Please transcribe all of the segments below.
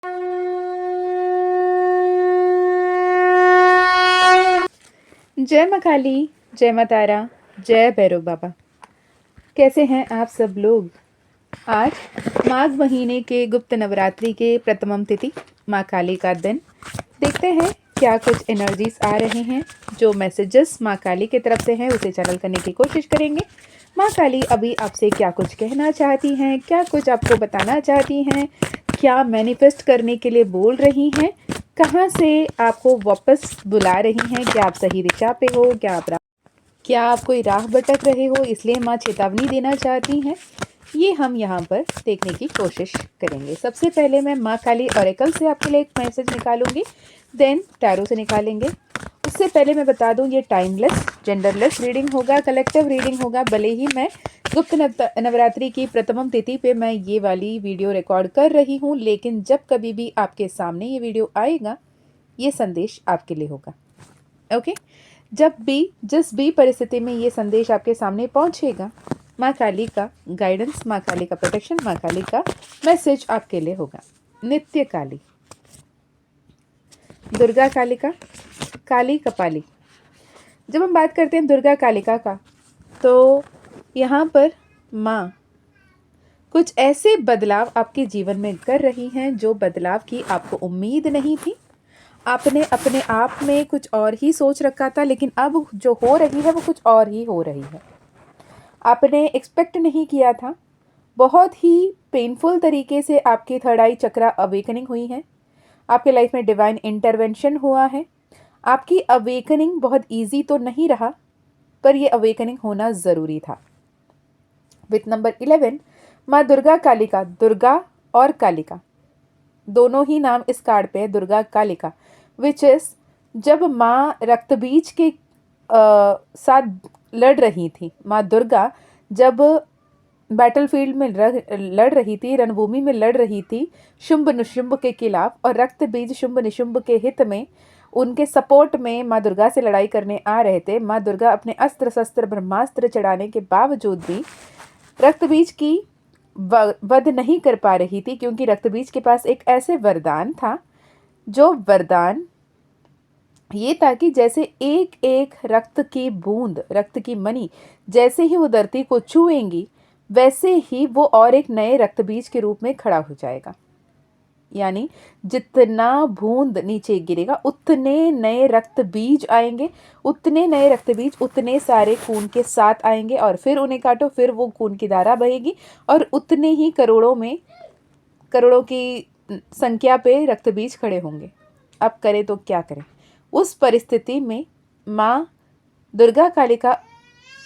जय माँ काली, जय माँ तारा, जय भैरव बाबा। कैसे हैं आप सब लोग? आज माघ महीने के गुप्त नवरात्रि के प्रथमम तिथि माँ काली का दिन। देखते हैं क्या कुछ एनर्जीज आ रहे हैं। जो मैसेजेस माँ काली की तरफ से हैं उसे चैनल करने की कोशिश करेंगे। माँ काली अभी आपसे क्या कुछ कहना चाहती हैं, क्या कुछ आपको बताना चाहती हैं, क्या मैनिफेस्ट करने के लिए बोल रही हैं, कहाँ से आपको वापस बुला रही हैं, क्या आप सही दिशा पे हो, क्या आप कोई राह भटक रहे हो इसलिए माँ चेतावनी देना चाहती हैं, ये हम यहाँ पर देखने की कोशिश करेंगे। सबसे पहले मैं माँ काली ऑरेकल से आपके लिए एक मैसेज निकालूंगी, देन टैरो से निकालेंगे। उससे पहले मैं बता दूं ये टाइमलेस जेंडरलेस रीडिंग होगा, कलेक्टिव रीडिंग होगा। भले ही मैं गुप्त नवरात्रि की प्रथमम तिथि पे मैं ये वाली वीडियो रिकॉर्ड कर रही हूँ, लेकिन जब कभी भी आपके सामने ये वीडियो आएगा ये संदेश आपके लिए होगा। ओके, जब भी जिस भी परिस्थिति में ये संदेश आपके सामने पहुंचेगा, माँ काली का गाइडेंस, माँ काली का प्रोटेक्शन, माँ काली का मैसेज आपके लिए होगा। नित्य काली, दुर्गा कालिका, काली कपाली। जब हम बात करते हैं दुर्गा कालिका का, तो यहाँ पर माँ कुछ ऐसे बदलाव आपके जीवन में कर रही हैं जो बदलाव की आपको उम्मीद नहीं थी। आपने अपने आप में कुछ और ही सोच रखा था, लेकिन अब जो हो रही है वो कुछ और ही हो रही है। आपने एक्सपेक्ट नहीं किया था। बहुत ही पेनफुल तरीके से आपकी थर्ड आई चक्रा अवेकनिंग हुई है। आपके लाइफ में डिवाइन इंटरवेंशन हुआ है। आपकी अवेकनिंग बहुत इजी तो नहीं रहा, पर ये अवेकनिंग होना ज़रूरी था। विथ नंबर 11 माँ दुर्गा कालिका, दुर्गा और कालिका दोनों ही नाम इस कार्ड पे है, दुर्गा कालिका, विच इज जब माँ रक्तबीज के साथ लड़ रही थी, माँ दुर्गा जब बैटलफील्ड में लड़ रही थी, रणभूमि में लड़ रही थी शुंभ निशुंभ के खिलाफ, और रक्तबीज शुंभ निशुंभ के हित में उनके सपोर्ट में माँ दुर्गा से लड़ाई करने आ रहे थे। माँ दुर्गा अपने अस्त्र शस्त्र ब्रह्मास्त्र चढ़ाने के बावजूद भी रक्तबीज की वध नहीं कर पा रही थी, क्योंकि रक्तबीज के पास एक ऐसे वरदान था, जो वरदान ये था कि जैसे एक एक रक्त की बूंद, रक्त की मनी जैसे ही वो धरती को छुएंगी, वैसे ही वो और एक नए रक्तबीज के रूप में खड़ा हो जाएगा। यानी जितना बूंद नीचे गिरेगा उतने नए रक्त बीज आएंगे, उतने नए रक्त बीज उतने सारे खून के साथ आएंगे, और फिर उन्हें काटो, फिर वो खून की धारा बहेगी, और उतने ही करोड़ों की संख्या पे रक्त बीज खड़े होंगे। अब करें तो क्या करें? उस परिस्थिति में माँ दुर्गा कालिका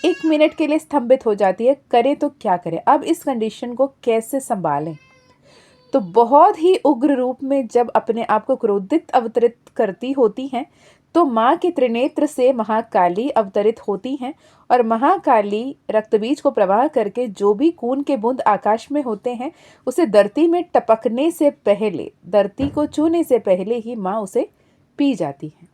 1 मिनट के लिए स्तंभित हो जाती है। करें तो क्या करें? अब इस कंडीशन को कैसे संभालें? तो बहुत ही उग्र रूप में जब अपने आप को क्रोधित अवतरित करती होती हैं, तो माँ के त्रिनेत्र से महाकाली अवतरित होती हैं, और महाकाली रक्तबीज को प्रवाह करके जो भी खून के बूंद आकाश में होते हैं उसे धरती में टपकने से पहले, धरती को छूने से पहले ही माँ उसे पी जाती है।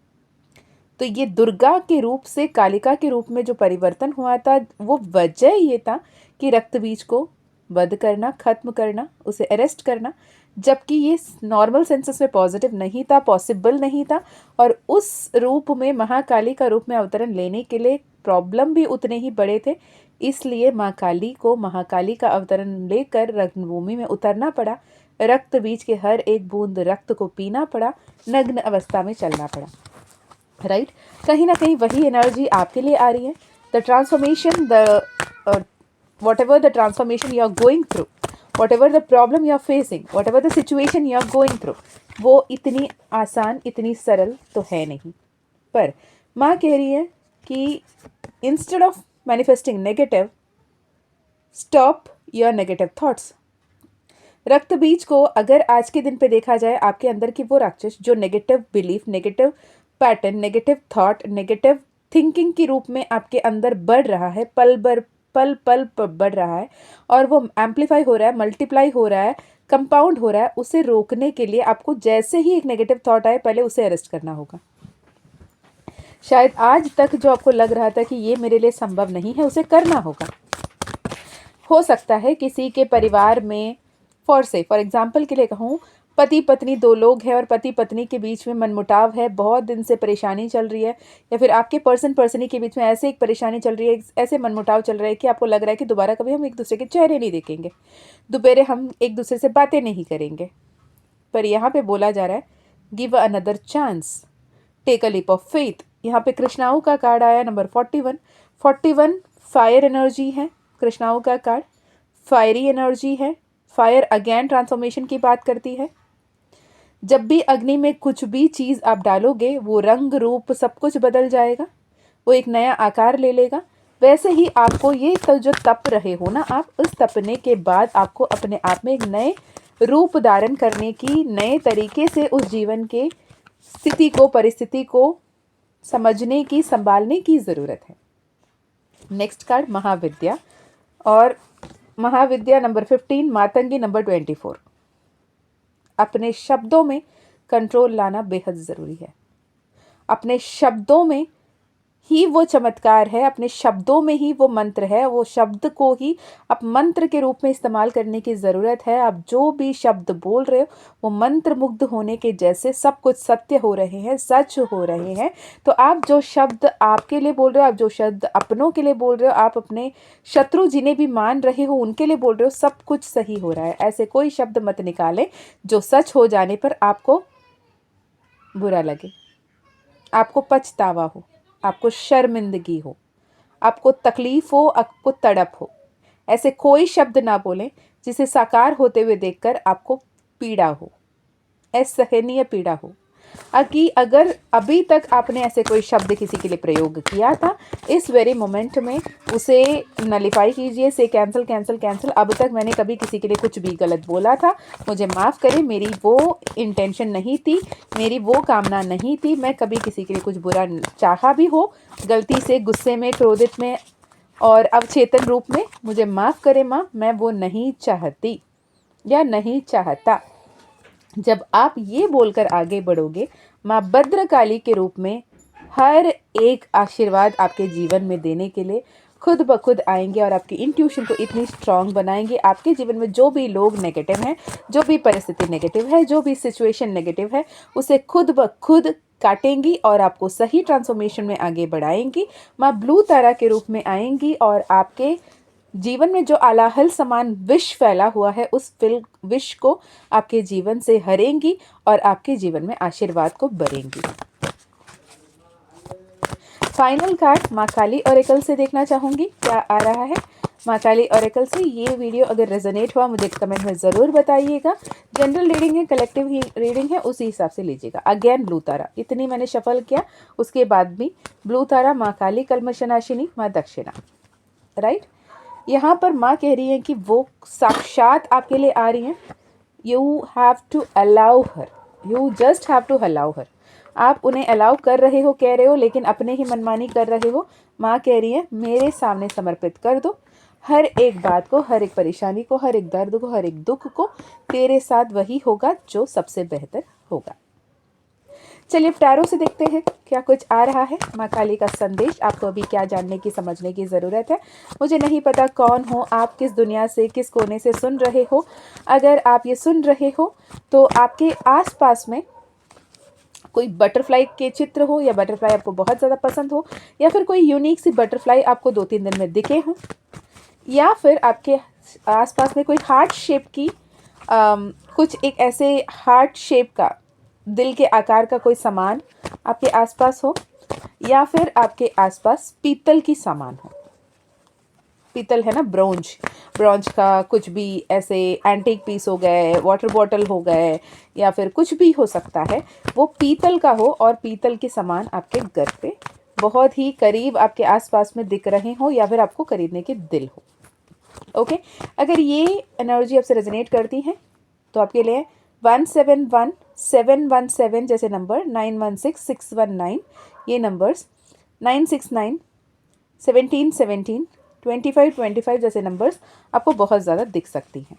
तो ये दुर्गा के रूप से कालिका के रूप में जो परिवर्तन हुआ था, वो वजह ये था कि रक्तबीज को वध करना, खत्म करना, उसे अरेस्ट करना, जबकि ये नॉर्मल सेंसेस में पॉजिटिव नहीं था, पॉसिबल नहीं था। और उस रूप में महाकाली का रूप में अवतरण लेने के लिए प्रॉब्लम भी उतने ही बड़े थे। इसलिए माँ काली को महाकाली का अवतरण लेकर रणभूमि में उतरना पड़ा, रक्त बीज के हर एक बूंद रक्त को पीना पड़ा, नग्न अवस्था में चलना पड़ा। राइट, कहीं ना कहीं वही एनर्जी आपके लिए आ रही है। The transformation, whatever the transformation you are going through, whatever the problem you are facing, whatever the situation you are going through, वो इतनी आसान, इतनी सरल तो है नहीं। पर माँ कह रही है कि instead of manifesting negative, stop your negative thoughts। रक्त बीज को अगर आज के दिन पे देखा जाए, आपके अंदर की वो राक्षस जो negative belief, negative pattern, negative thought, negative thinking के रूप में आपके अंदर बढ़ रहा है, पल पल बढ़ रहा है, और वो एम्पलीफाई हो रहा है, मल्टीप्लाई हो रहा है, कंपाउंड हो रहा है, उसे रोकने के लिए आपको जैसे ही एक नेगेटिव थॉट आए पहले उसे अरेस्ट करना होगा। शायद आज तक जो आपको लग रहा था कि ये मेरे लिए संभव नहीं है, उसे करना होगा। हो सकता है किसी के परिवार में, फॉर एग्जाम्पल के लिए कहूँ, पति पत्नी दो लोग हैं और पति पत्नी के बीच में मनमुटाव है, बहुत दिन से परेशानी चल रही है, या फिर आपके पर्सन के बीच में ऐसे एक परेशानी चल रही है, ऐसे मनमुटाव चल रहा है कि आपको लग रहा है कि दोबारा कभी हम एक दूसरे के चेहरे नहीं देखेंगे, दोबारा हम एक दूसरे से बातें नहीं करेंगे। पर यहाँ पे बोला जा रहा है give another chance, take a leap of faith. यहाँ पे कृष्णाओं का कार्ड आया नंबर 41। 41 फायर एनर्जी है, कृष्णाओं का कार्ड फायरी एनर्जी है। फायर अगेन ट्रांसफॉर्मेशन की बात करती है। जब भी अग्नि में कुछ भी चीज़ आप डालोगे वो रंग रूप सब कुछ बदल जाएगा, वो एक नया आकार ले लेगा। वैसे ही आपको ये जो तप रहे हो ना आप, उस तपने के बाद आपको अपने आप में एक नए रूप धारण करने की, नए तरीके से उस जीवन के स्थिति को, परिस्थिति को समझने की, संभालने की ज़रूरत है। नेक्स्ट कार्ड महाविद्या, और महाविद्या नंबर 15, मातंगी नंबर 24। अपने शब्दों में कंट्रोल लाना बेहद ज़रूरी है। अपने शब्दों में ही वो चमत्कार है, अपने शब्दों में ही वो मंत्र है। वो शब्द को ही आप मंत्र के रूप में इस्तेमाल करने की ज़रूरत है। आप जो भी शब्द बोल रहे हो वो मंत्र मुग्ध होने के जैसे सब कुछ सत्य हो रहे हैं, सच हो रहे हैं। तो आप जो शब्द आपके लिए बोल रहे हो, आप जो शब्द अपनों के लिए बोल रहे हो, आप अपने शत्रु जिन्हें भी मान रहे हो उनके लिए बोल रहे हो, सब कुछ सही हो रहा है। ऐसे कोई शब्द मत निकालें जो सच हो जाने पर आपको बुरा लगे, आपको पछतावा हो, आपको शर्मिंदगी हो, आपको तकलीफ हो, आपको तड़प हो। ऐसे कोई शब्द ना बोलें जिसे साकार होते हुए देखकर आपको पीड़ा हो, असहनीय पीड़ा हो। अगर अभी तक आपने ऐसे कोई शब्द किसी के लिए प्रयोग किया था, इस वेरी मोमेंट में उसे नलीफाई कीजिए, से कैंसिल कैंसिल कैंसिल। अब तक मैंने कभी किसी के लिए कुछ भी गलत बोला था, मुझे माफ़ करें, मेरी वो इंटेंशन नहीं थी, मेरी वो कामना नहीं थी। मैं कभी किसी के लिए कुछ बुरा चाहा भी हो, गलती से, गुस्से में, क्रोधित में और अवचेतन रूप में, मुझे माफ़ करें माँ, मैं वो नहीं चाहती या नहीं चाहता। जब आप ये बोलकर आगे बढ़ोगे, माँ भद्रकाली के रूप में हर एक आशीर्वाद आपके जीवन में देने के लिए खुद ब खुद आएंगे और आपकी इंट्यूशन को इतनी स्ट्रांग बनाएंगे। आपके जीवन में जो भी लोग नेगेटिव हैं, जो भी परिस्थिति नेगेटिव है, जो भी सिचुएशन नेगेटिव है, उसे खुद ब खुद काटेंगी और आपको सही ट्रांसफॉर्मेशन में आगे बढ़ाएंगी। माँ ब्लू तारा के रूप में आएंगी और आपके जीवन में जो आलाहल समान विष फैला हुआ है, उस विष को आपके जीवन से हरेंगी और आपके जीवन में आशीर्वाद को भरेंगी। फाइनल कार्ड माँ काली ऑरेकल से देखना चाहूँगी क्या आ रहा है माँ काली ऑरेकल से। ये वीडियो अगर रेजोनेट हुआ मुझे कमेंट में ज़रूर बताइएगा। जनरल रीडिंग है, कलेक्टिव रीडिंग है, उसी हिसाब से लीजिएगा। अगेन ब्लू तारा, इतनी मैंने शफल किया, उसके बाद भी ब्लू तारा, माँ काली, कलमशनाशिनी, माँ दक्षिणा। राइट, यहाँ पर माँ कह रही है कि वो साक्षात आपके लिए आ रही हैं। You have to allow her, you just have to allow her. आप उन्हें अलाउ कर रहे हो, कह रहे हो, लेकिन अपने ही मनमानी कर रहे हो। माँ कह रही है मेरे सामने समर्पित कर दो हर एक बात को, हर एक परेशानी को, हर एक दर्द को, हर एक दुख को। तेरे साथ वही होगा जो सबसे बेहतर होगा। चलिए टैरो से देखते हैं क्या कुछ आ रहा है। माँ काली का संदेश आपको अभी क्या जानने की, समझने की ज़रूरत है। मुझे नहीं पता कौन हो आप, किस दुनिया से, किस कोने से सुन रहे हो। अगर आप ये सुन रहे हो तो आपके आसपास में कोई बटरफ्लाई के चित्र हो, या बटरफ्लाई आपको बहुत ज़्यादा पसंद हो, या फिर कोई यूनिक सी बटरफ्लाई आपको 2-3 दिन में दिखे हों, या फिर आपके आसपास में कोई हार्ट शेप की कुछ एक ऐसे हार्ट शेप का, दिल के आकार का कोई सामान आपके आसपास हो, या फिर आपके आसपास पीतल की सामान हो। पीतल है ना, ब्रोंज का कुछ भी ऐसे एंटीक पीस हो गए, वाटर बॉटल हो गए, या फिर कुछ भी हो सकता है, वो पीतल का हो और पीतल के सामान आपके घर पे बहुत ही करीब आपके आसपास में दिख रहे हो, या फिर आपको खरीदने के दिल हो। ओके, अगर ये एनर्जी आपसे रेजोनेट करती है तो आपके लिए 171717 जैसे नंबर, 916619 ये नंबर्स, 969 1717 2525 जैसे नंबर्स आपको बहुत ज़्यादा दिख सकती हैं।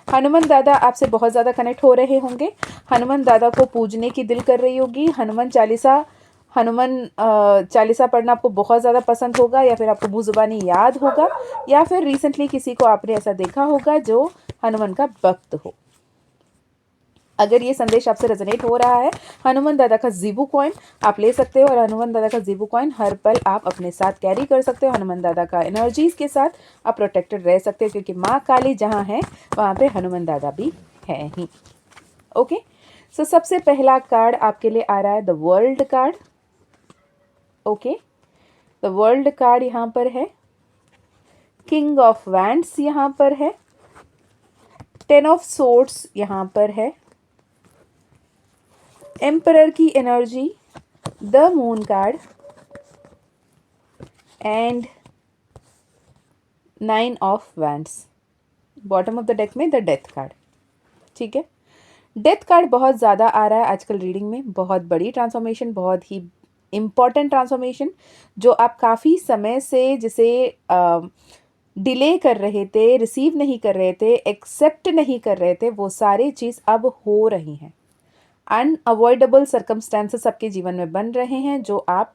हनुमान दादा आपसे बहुत ज़्यादा कनेक्ट हो रहे होंगे। हनुमान दादा को पूजने की दिल कर रही होगी। हनुमान चालीसा पढ़ना आपको बहुत ज़्यादा पसंद होगा, या फिर आपको मुँह-ज़ुबानी याद होगा, या फिर रिसेंटली किसी को आपने ऐसा देखा होगा जो हनुमान का भक्त हो। अगर ये संदेश आपसे रेजोनेट हो रहा है, हनुमान दादा का ज़ीबू कॉइन आप ले सकते हो और हनुमान दादा का ज़ीबू कॉइन हर पल आप अपने साथ कैरी कर सकते हो। हनुमान दादा का एनर्जीज के साथ आप प्रोटेक्टेड रह सकते हो, क्योंकि माँ काली जहाँ है वहाँ पे हनुमान दादा भी है ही। ओके, सो सबसे पहला कार्ड आपके लिए आ रहा है the world card. Okay, the world card यहाँ पर है, किंग ऑफ वैंड्स यहाँ पर है, 10 ऑफ सोर्ड्स यहाँ पर है, एम्परर की energy, the moon card and 9 of wands. Bottom of the deck में द डेथ कार्ड। ठीक है, डेथ कार्ड बहुत ज़्यादा आ रहा है आजकल रीडिंग में, बहुत बड़ी ट्रांसफॉर्मेशन, बहुत ही इम्पॉर्टेंट ट्रांसफॉर्मेशन, जो आप काफ़ी समय से जिसे डिले कर रहे थे, रिसीव नहीं कर रहे थे, एक्सेप्ट नहीं कर रहे थे, वो सारी चीज़ अब हो रही हैं। अनअवॉइडेबल सर्कमस्टेंसेस आपके जीवन में बन रहे हैं, जो आप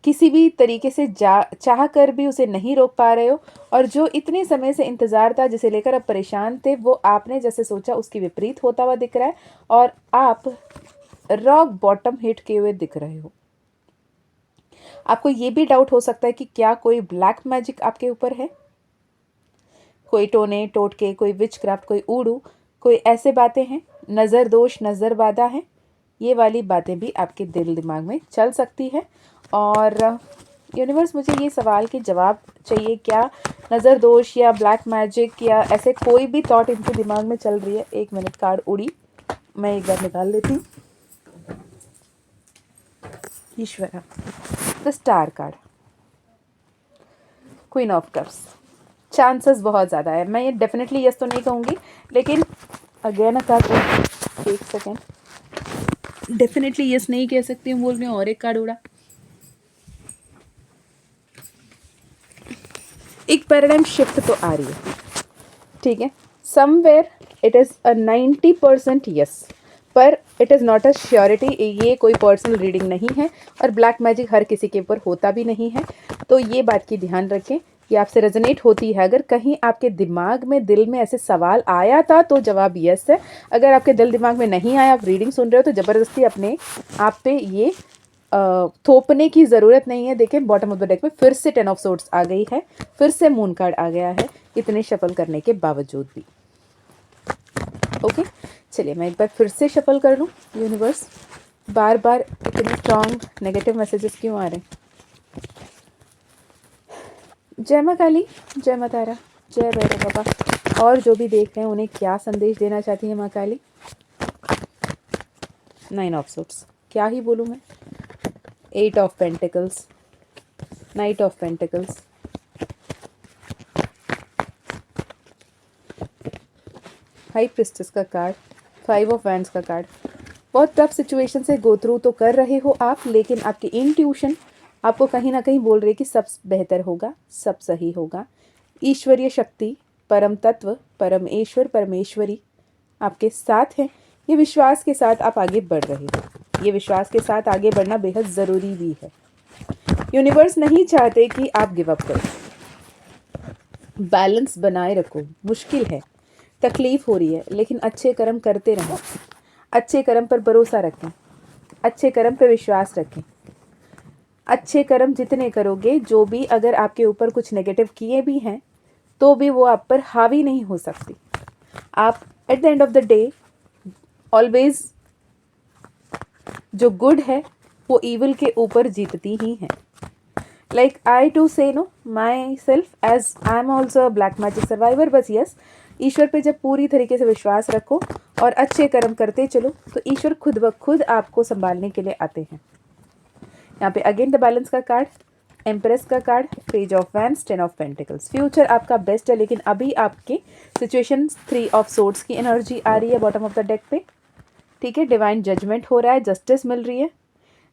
किसी भी तरीके से चाह कर भी उसे नहीं रोक पा रहे हो, और जो इतने समय से इंतज़ार था, जिसे लेकर आप परेशान थे, वो आपने जैसे सोचा उसकी विपरीत होता हुआ दिख रहा है, और आप रॉक बॉटम हिट किए हुए दिख रहे हो। आपको ये भी डाउट हो सकता है कि क्या कोई ब्लैक मैजिक आपके ऊपर है, कोई टोने टोटके, कोई विच क्राफ्ट, कोई ऊडू, कोई ऐसे बातें हैं, नज़र दोष, नज़र बाधा है, ये वाली बातें भी आपके दिल दिमाग में चल सकती है। और यूनिवर्स, मुझे ये सवाल के जवाब चाहिए, क्या नज़र दोष या ब्लैक मैजिक या ऐसे कोई भी थॉट इनके दिमाग में चल रही है? एक मिनट, कार्ड उड़ी, मैं एक बार निकाल लेती हूँ। ईश्वरा, the star card, queen of cups. Chances बहुत ज़्यादा है, मैं ये डेफिनेटली यस तो नहीं कहूँगी, लेकिन अगेन कार्ड, एक सेकेंड, डेफिनेटली यस नहीं कह सकती हूँ बोल रही हूँ, और एक कार्ड उड़ा। एक पैराडाइम शिफ्ट तो आ रही है, ठीक है, somewhere it is a 90% yes, पर it is not a surety. ये कोई पर्सनल रीडिंग नहीं है, और ब्लैक मैजिक हर किसी के ऊपर होता भी नहीं है, तो ये बात की ध्यान रखें। ये आपसे रेजोनेट होती है, अगर कहीं आपके दिमाग में, दिल में ऐसे सवाल आया था तो जवाब यस है। अगर आपके दिल दिमाग में नहीं आया, आप रीडिंग सुन रहे हो, तो ज़बरदस्ती अपने आप पे ये थोपने की ज़रूरत नहीं है। देखें, बॉटम ऑफ द डेक में फिर से 10 ऑफ सोर्ड्स आ गई है, फिर से मून कार्ड आ गया है, इतने शफल करने के बावजूद भी। ओके, चलिए मैं एक बार फिर से शफल कर लूँ। यूनिवर्स, बार बार इतने स्ट्रॉन्ग नेगेटिव मैसेजेस क्यों आ रहे हैं? जय माँ काली, जय माँ तारा, जय भैरव बाबा। और जो भी देख रहे हैं उन्हें क्या संदेश देना चाहती है माँ काली? 9 ऑफ सोर्ड्स, क्या ही बोलूँ मैं, 8 of pentacles, night of pentacles, high priestess का कार्ड, 5 ऑफ वैंड्स का कार्ड। बहुत टफ सिचुएशन से गो थ्रू तो कर रहे हो आप, लेकिन आपकी इंट्यूशन आपको कहीं ना कहीं बोल रही है कि सब बेहतर होगा, सब सही होगा। ईश्वरीय शक्ति, परम तत्व, परमेश्वर, परमेश्वरी आपके साथ हैं। ये विश्वास के साथ आप आगे बढ़ रहे हो, ये विश्वास के साथ आगे बढ़ना बेहद ज़रूरी भी है। यूनिवर्स नहीं चाहते कि आप गिव अप करो, बैलेंस बनाए रखो। मुश्किल है, तकलीफ हो रही है, लेकिन अच्छे कर्म करते रहें, अच्छे कर्म पर भरोसा रखें, अच्छे कर्म पर विश्वास रखें। अच्छे कर्म जितने करोगे, जो भी अगर आपके ऊपर कुछ नेगेटिव किए भी हैं, तो भी वो आप पर हावी नहीं हो सकती। आप at the end of the day always जो गुड है वो इविल के ऊपर जीतती ही है। Like I too say know myself as I am also a black magic survivor. बस यस, ईश्वर पे जब पूरी तरीके से विश्वास रखो और अच्छे कर्म करते चलो, तो ईश्वर खुद ब खुद आपको संभालने के लिए आते हैं। यहाँ पे अगेन द बैलेंस का कार्ड, एम्प्रेस का card, page of wands, 10 of pentacles. Future आपका बेस्ट है, लेकिन अभी आपके सिचुएशन 3 ऑफ सोर्ड्स की एनर्जी आ रही है बॉटम ऑफ द डेक पे। ठीक है, डिवाइन जजमेंट हो रहा है, जस्टिस मिल रही है।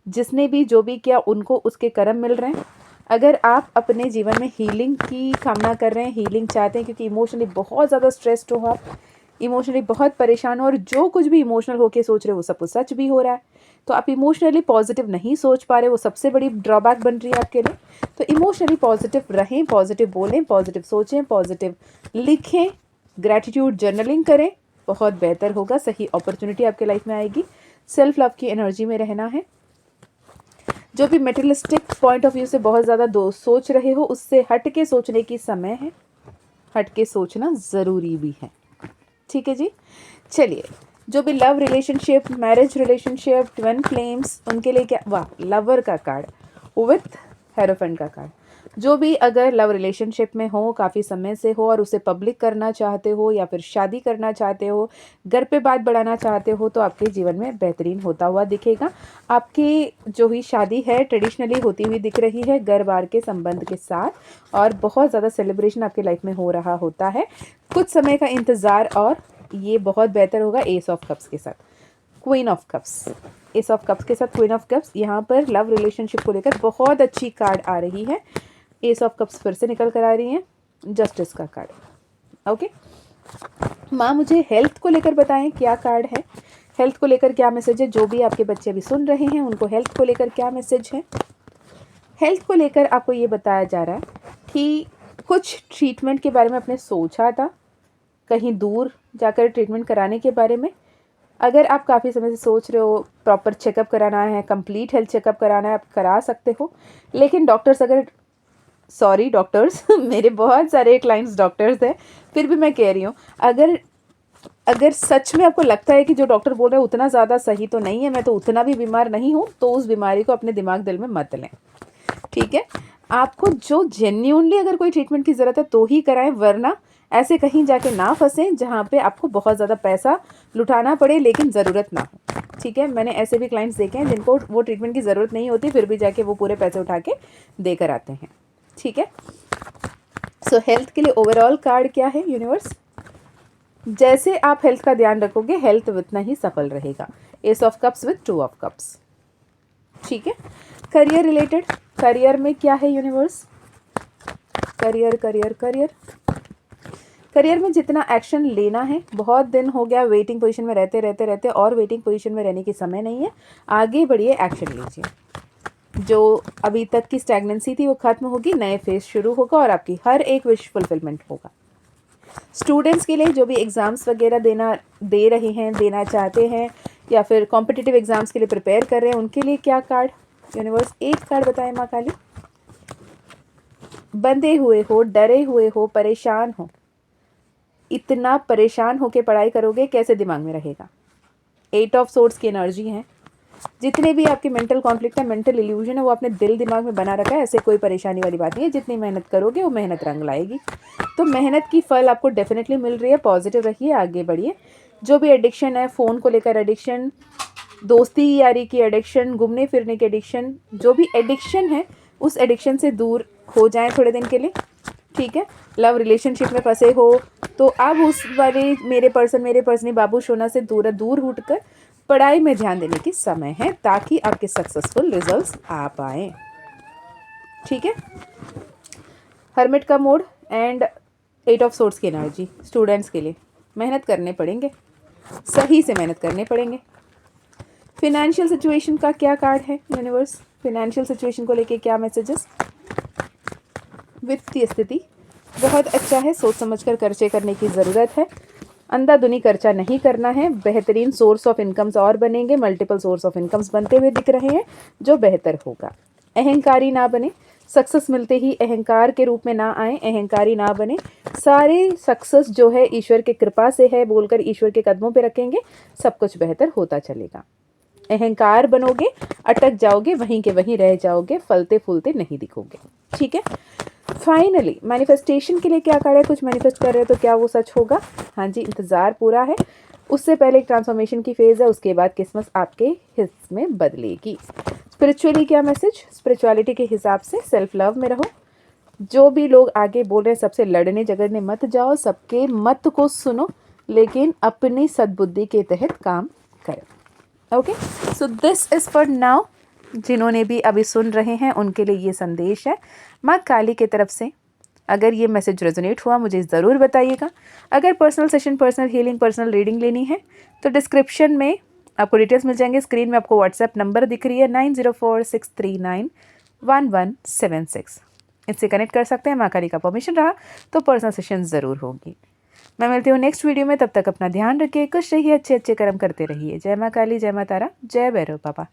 जिसने भी जो भी किया उनको उसके कर्म मिल रहे हैं। अगर आप अपने जीवन में हीलिंग की कामना कर रहे हैं, हीलिंग चाहते हैं, क्योंकि इमोशनली बहुत ज़्यादा स्ट्रेस्ड हो आप, इमोशनली बहुत परेशान हो, और जो कुछ भी इमोशनल होके सोच रहे हो वो सब कुछ सच भी हो रहा है, तो आप इमोशनली पॉजिटिव नहीं सोच पा रहे, वो सबसे बड़ी ड्रॉबैक बन रही है आपके लिए। तो इमोशनली पॉजिटिव रहें, पॉजिटिव बोलें, पॉजिटिव सोचें, पॉजिटिव लिखें, ग्रैटिट्यूड जर्नलिंग करें, बहुत बेहतर होगा, सही अपॉर्चुनिटी आपके लाइफ में आएगी, सेल्फ लव की एनर्जी में रहना है। जो भी मेटेरियलिस्टिक पॉइंट ऑफ व्यू से बहुत ज़्यादा सोच रहे हो, उससे हट के सोचने की समय है, हट के सोचना ज़रूरी भी है। ठीक है जी। चलिए, जो भी love relationship, marriage relationship, twin flames, उनके लिए क्या, वाह, लवर का कार्ड विथ हेरोफेंट का कार्ड। जो भी अगर लव रिलेशनशिप में हो, काफ़ी समय से हो और उसे पब्लिक करना चाहते हो या फिर शादी करना चाहते हो, घर पे बात बढ़ाना चाहते हो, तो आपके जीवन में बेहतरीन होता हुआ दिखेगा। आपकी जो ही शादी है ट्रेडिशनली होती हुई दिख रही है, घर बार के संबंध के साथ, और बहुत ज़्यादा सेलिब्रेशन आपकी लाइफ में हो रहा होता है। कुछ समय का इंतज़ार और ये बहुत बेहतर होगा एस ऑफ कप्स के साथ, queen of cups, S of cups के साथ क्वीन ऑफ कप्स। यहाँ पर लव रिलेशनशिप को लेकर बहुत अच्छी कार्ड आ रही है। एस ऑफ कप्स फिर से निकल कर आ रही है, जस्टिस का कार्ड। ओके माँ, मुझे हेल्थ को लेकर बताएं क्या कार्ड है, हेल्थ को लेकर क्या मैसेज है। जो भी आपके बच्चे अभी सुन रहे हैं उनको हेल्थ को लेकर क्या मैसेज है। हेल्थ को लेकर आपको ये बताया जा रहा है कि कुछ ट्रीटमेंट के बारे में आपने सोचा था, कहीं दूर जाकर ट्रीटमेंट कराने के बारे में। अगर आप काफ़ी समय से सोच रहे हो, प्रॉपर चेकअप कराना है, कंप्लीट हेल्थ चेकअप कराना है, आप करा सकते हो। लेकिन डॉक्टर्स अगर, सॉरी डॉक्टर्स मेरे बहुत सारे क्लाइंट्स डॉक्टर्स हैं, फिर भी मैं कह रही हूँ, अगर सच में आपको लगता है कि जो डॉक्टर बोल रहे हैं उतना ज़्यादा सही तो नहीं है, मैं तो उतना भी बीमार नहीं हूँ, तो उस बीमारी को अपने दिमाग दिल में मत लें। ठीक है, आपको जो जेन्यूनली अगर कोई ट्रीटमेंट की ज़रूरत है तो ही कराएं, वरना ऐसे कहीं जाके ना फंसें जहाँ पे आपको बहुत ज़्यादा पैसा लुटाना पड़े लेकिन ज़रूरत ना हो। ठीक है, मैंने ऐसे भी क्लाइंट्स देखे हैं जिनको वो ट्रीटमेंट की ज़रूरत नहीं होती, फिर भी जाके वो पूरे पैसे उठा के देकर आते हैं। ठीक है, सो हेल्थ के लिए ओवरऑल कार्ड क्या है यूनिवर्स, जैसे आप हेल्थ का ध्यान रखोगे हेल्थ उतना ही सफल रहेगा। S of cups with two of cups. ठीक है, करियर रिलेटेड, करियर में क्या है universe, career career career career में जितना एक्शन लेना है, बहुत दिन हो गया वेटिंग पोजीशन में रहते रहते रहते, और वेटिंग पोजीशन में रहने की समय नहीं है, आगे बढ़िए, एक्शन लीजिए। जो अभी तक की स्टैग्नेंसी थी वो खत्म होगी, नए फेज शुरू होगा और आपकी हर एक विश फुलफिलमेंट होगा। स्टूडेंट्स के लिए जो भी एग्ज़ाम्स वगैरह दे रहे हैं, देना चाहते हैं, या फिर कॉम्पिटिटिव एग्ज़ाम्स के लिए प्रिपेयर कर रहे हैं, उनके लिए क्या कार्ड यूनिवर्स, एक कार्ड बताएं माँ काली। बंधे हुए हो, डरे हुए हो, परेशान हो, इतना परेशान होके पढ़ाई करोगे कैसे दिमाग में रहेगा। एट ऑफ सोर्ड्स की एनर्जी है, जितने भी आपके मेंटल कॉन्फ्लिक्ट है, मेंटल इल्यूजन है, वो आपने दिल दिमाग में बना रखा है, ऐसे कोई परेशानी वाली बात नहीं है। जितनी मेहनत करोगे वो मेहनत रंग लाएगी, तो मेहनत की फल आपको डेफिनेटली मिल रही है। पॉजिटिव रहिए, आगे बढ़िए। जो भी एडिक्शन है, फ़ोन को लेकर एडिक्शन, दोस्ती यारी की एडिक्शन, घूमने फिरने की एडिक्शन, जो भी एडिक्शन है उस एडिक्शन से दूर हो जाएं थोड़े दिन के लिए। ठीक है, लव रिलेशनशिप में फंसे हो तो अब उस वाले मेरे पर्सन बाबू शोना से दूर उठकर पढ़ाई में ध्यान देने की समय है, ताकि आपके सक्सेसफुल रिजल्ट्स आ पाएँ। ठीक है, हर्मिट का mode and eight of swords की एनर्जी, स्टूडेंट्स के लिए मेहनत करने पड़ेंगे, सही से मेहनत करने पड़ेंगे। फिनेंशियल सिचुएशन का क्या कार्ड है यूनिवर्स, फिनेंशियल सिचुएशन को लेके क्या मैसेजेस। वित्तीय स्थिति बहुत अच्छा है, सोच समझकर खर्चे करने की ज़रूरत है, अंधाधुनी खर्चा नहीं करना है। बेहतरीन सोर्स ऑफ इनकम्स और बनेंगे, मल्टीपल सोर्स ऑफ इनकम्स बनते हुए दिख रहे हैं, जो बेहतर होगा। अहंकारी ना बने, सक्सेस मिलते ही अहंकार के रूप में ना आए, अहंकारी ना बने। सारे सक्सेस जो है ईश्वर की कृपा से है बोलकर ईश्वर के कदमों पे रखेंगे, सब कुछ बेहतर होता चलेगा। अहंकार बनोगे, अटक जाओगे, वहीं के वहीं रह जाओगे, फलते फूलते नहीं दिखोगे। ठीक है, फाइनली मैनिफेस्टेशन के लिए क्या कार्ड है, कुछ मैनिफेस्ट कर रहे हो तो क्या वो सच होगा। हाँ जी, इंतज़ार पूरा है, उससे पहले एक ट्रांसफॉर्मेशन की फेज़ है, उसके बाद किस्मत आपके हिस्से में बदलेगी। स्पिरिचुअली क्या मैसेज, स्पिरिचुअलिटी के हिसाब से सेल्फ लव में रहो। जो भी लोग आगे बोल रहे हैं सबसे लड़ने झगड़ने मत जाओ, सबके मत को सुनो, लेकिन अपनी सद्बुद्धि के तहत काम करो। Okay, so this is for now. जिन्होंने भी अभी सुन रहे हैं उनके लिए ये संदेश है माँ काली की तरफ से। अगर ये मैसेज रेजोनेट हुआ मुझे ज़रूर बताइएगा। अगर personal session, personal healing, personal reading लेनी है तो डिस्क्रिप्शन में आपको डिटेल्स मिल जाएंगे। स्क्रीन में आपको व्हाट्सएप नंबर दिख रही है 9046391176, इससे कनेक्ट कर सकते हैं। माँ काली का परमिशन रहा तो पर्सनल सेशन ज़रूर होगी। मैं मिलती हूँ नेक्स्ट वीडियो में, तब तक अपना ध्यान रखिए, खुश रहिए, अच्छे अच्छे कर्म करते रहिए। जय माँ काली, जय माँ तारा, जय भैरव बाबा।